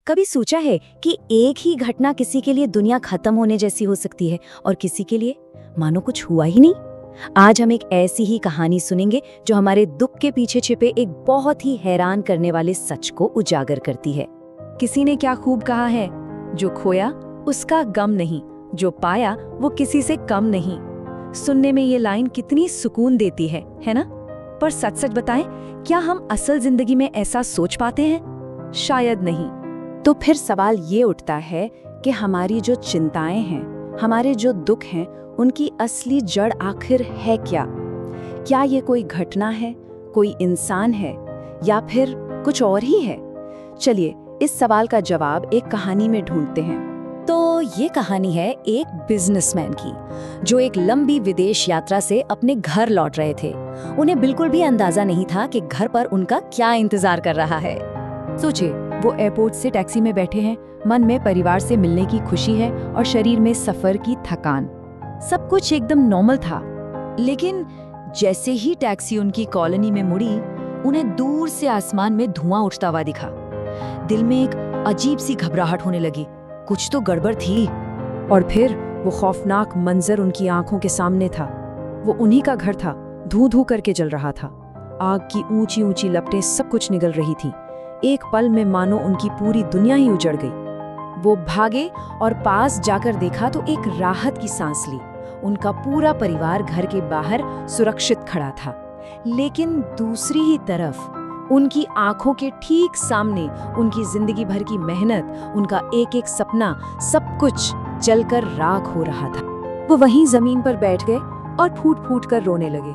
कभी सोचा है कि एक ही घटना किसी के लिए दुनिया खत्म होने जैसी हो सकती है और किसी के लिए मानो कुछ हुआ ही नहीं। आज हम एक ऐसी ही कहानी सुनेंगे जो हमारे दुख के पीछे छिपे एक बहुत ही हैरान करने वाले सच को उजागर करती है। किसी ने क्या खूब कहा है, जो खोया उसका गम नहीं, जो पाया वो किसी से कम नहीं। सुनने में ये लाइन कितनी सुकून देती है ना? पर सच सच बताएं, क्या हम असल जिंदगी में ऐसा सोच पाते हैं? शायद नहीं। तो फिर सवाल ये उठता है कि हमारी जो चिंताएं हैं, हमारे जो दुख हैं, उनकी असली जड़ आखिर है क्या? क्या ये कोई घटना है, कोई इंसान है, या फिर कुछ और ही है? चलिए इस सवाल का जवाब एक कहानी में ढूंढते हैं। तो ये कहानी है एक बिजनेसमैन की, जो एक लंबी विदेश यात्रा से अपने घर लौट रहे थे। उन्हें बिल्कुल भी अंदाजा नहीं था कि घर पर उनका क्या इंतजार कर रहा है। सोचिए, वो एयरपोर्ट से टैक्सी में बैठे हैं, मन में परिवार से मिलने की खुशी है और शरीर में सफर की थकान। सब कुछ एकदम नॉर्मल था, लेकिन जैसे ही टैक्सी उनकी कॉलोनी में मुड़ी, उन्हें दूर से आसमान में धुआं उठता हुआ दिखा। दिल में एक अजीब सी घबराहट होने लगी, कुछ तो गड़बड़ थी। और फिर वो खौफनाक मंजर उनकी आंखों के सामने था। वो उन्हीं का घर था, धू धू करके जल रहा था। आग की ऊंची ऊंची लपटें सब कुछ निगल रही थी। एक पल में मानो उनकी पूरी दुनिया ही उजड़ गई। वो भागे और पास जाकर देखा तो एक राहत की सांस ली। उनका पूरा परिवार घर के बाहर सुरक्षित खड़ा था। लेकिन दूसरी ही तरफ उनकी आंखों के ठीक सामने उनकी जिंदगी भर की मेहनत, उनका एक एक सपना, सब कुछ जलकर राख हो रहा था। वो वहीं जमीन पर बैठ गए और फूट फूट कर रोने लगे।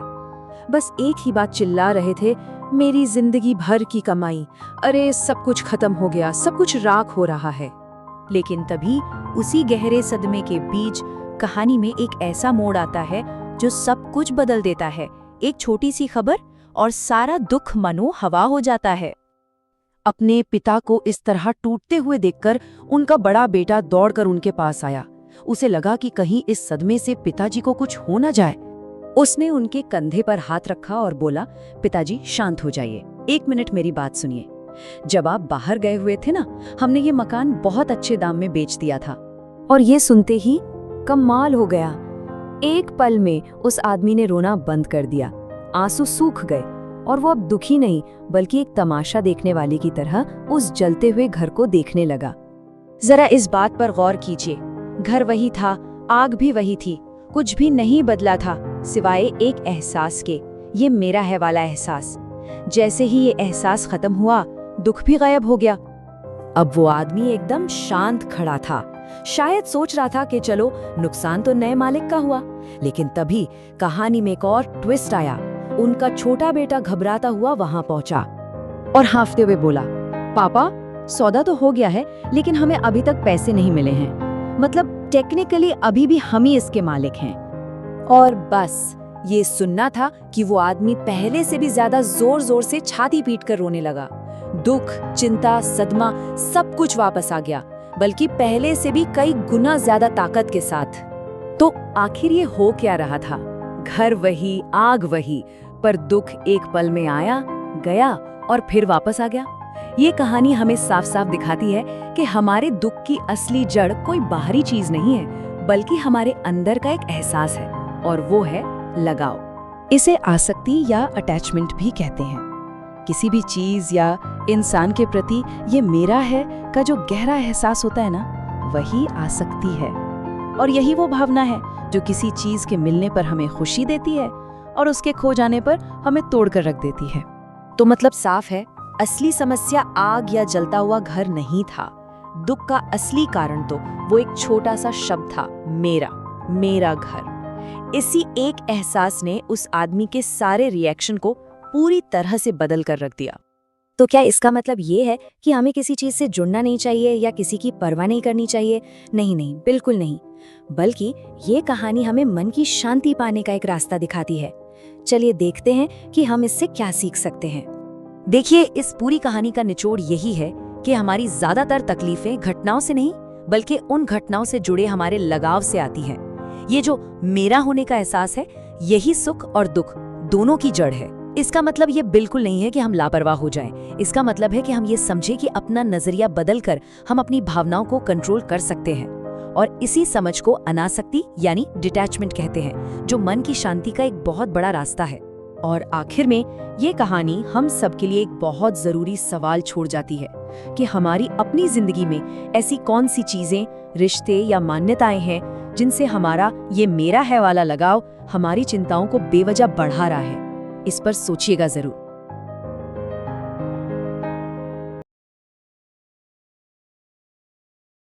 बस एक ही बात चिल्ला रहे थे, मेरी जिंदगी भर की कमाई, अरे सब कुछ खत्म हो गया, सब कुछ राख हो रहा है। लेकिन तभी उसी गहरे सदमे के बीच कहानी में एक ऐसा मोड़ आता है जो सब कुछ बदल देता है। एक छोटी सी खबर और सारा दुख मनो हवा हो जाता है। अपने पिता को इस तरह टूटते हुए देखकर उनका बड़ा बेटा दौड़कर उनके पास आया। उसे लगा कि कहीं इस सदमे से पिताजी को कुछ हो न जाए। उसने उनके कंधे पर हाथ रखा और बोला, पिताजी शांत हो जाइए, 1 मिनट मेरी बात सुनिए। जब आप बाहर गए हुए थे ना, हमने ये मकान बहुत अच्छे दाम में बेच दिया था। और ये सुनते ही कमाल हो गया। एक पल में उस आदमी ने रोना बंद कर दिया। आंसू सूख गए और वो अब दुखी नहीं, बल्कि एक तमाशा देखने वाले की तरह उस जलते हुए घर को देखने लगा। जरा इस बात पर गौर कीजिए, घर वही था, आग भी वही थी, कुछ भी नहीं बदला था सिवाय एक एहसास के, ये मेरा है वाला एहसास। जैसे ही ये एहसास खत्म हुआ, दुख भी गायब हो गया। अब वो आदमी एकदम शांत खड़ा था, शायद सोच रहा था कि चलो नुकसान तो नए मालिक का हुआ। लेकिन तभी कहानी में एक और ट्विस्ट आया। उनका छोटा बेटा घबराता हुआ वहां पहुंचा और हांफते हुए बोला, पापा सौदा तो हो गया है, लेकिन हमें अभी तक पैसे नहीं मिले हैं। मतलब टेक्निकली अभी भी हम ही इसके मालिक हैं। और बस ये सुनना था कि वो आदमी पहले से भी ज्यादा जोर जोर से छाती पीट कर रोने लगा। दुख, चिंता, सदमा सब कुछ वापस आ गया, बल्कि पहले से भी कई गुना ज्यादा ताकत के साथ। तो आखिर ये हो क्या रहा था? घर वही, आग वही, पर दुख एक पल में आया, गया और फिर वापस आ गया। ये कहानी हमें साफ साफ दिखाती है कि हमारे दुख की असली जड़ कोई बाहरी चीज नहीं है, बल्कि हमारे अंदर का एक एहसास है, और वो है लगाव। इसे आसक्ति या अटैचमेंट भी कहते हैं। किसी भी चीज या इंसान के प्रति ये मेरा है का जो गहरा एहसास होता है ना, वही आसक्ति है। और यही वो भावना है जो किसी चीज के मिलने पर हमें खुशी देती है और उसके खो जाने पर हमें तोड़कर रख देती है। तो मतलब साफ है, असली समस्या आग या जलता हुआ घर नहीं था। दुख का असली कारण तो वो एक छोटा सा शब्द था, मेरा, मेरा घर। इसी एक एहसास ने उस आदमी के सारे रिएक्शन को पूरी तरह से बदल कर रख दिया। तो क्या इसका मतलब ये है कि हमें किसी चीज से जुड़ना नहीं चाहिए या किसी की परवाह नहीं करनी चाहिए? नहीं नहीं, बिल्कुल नहीं। बल्कि ये कहानी हमें मन की शांति पाने का एक रास्ता दिखाती है। चलिए देखते हैं कि हम इससे क्या सीख सकते हैं। देखिए, इस पूरी कहानी का निचोड़ यही है कि हमारी ज्यादातर तकलीफें घटनाओं से नहीं, बल्कि उन घटनाओं से जुड़े हमारे लगाव से आती हैं। ये जो मेरा होने का एहसास है, यही सुख और दुख दोनों की जड़ है। इसका मतलब ये बिल्कुल नहीं है कि हम लापरवाह हो जाएं। इसका मतलब है कि हम ये समझें कि अपना नजरिया बदलकर हम अपनी भावनाओं को कंट्रोल कर सकते हैं। और इसी समझ को अनासक्ति यानी डिटैचमेंट कहते हैं, जो मन की शांति का एक बहुत बड़ा रास्ता है। और आखिर में ये कहानी हम सबके लिए एक बहुत जरूरी सवाल छोड़ जाती है कि हमारी अपनी जिंदगी में ऐसी कौन सी चीजें, रिश्ते या मान्यताएं हैं जिनसे हमारा ये मेरा है वाला लगाव हमारी चिंताओं को बेवजह बढ़ा रहा है। इस पर सोचिएगा जरूर।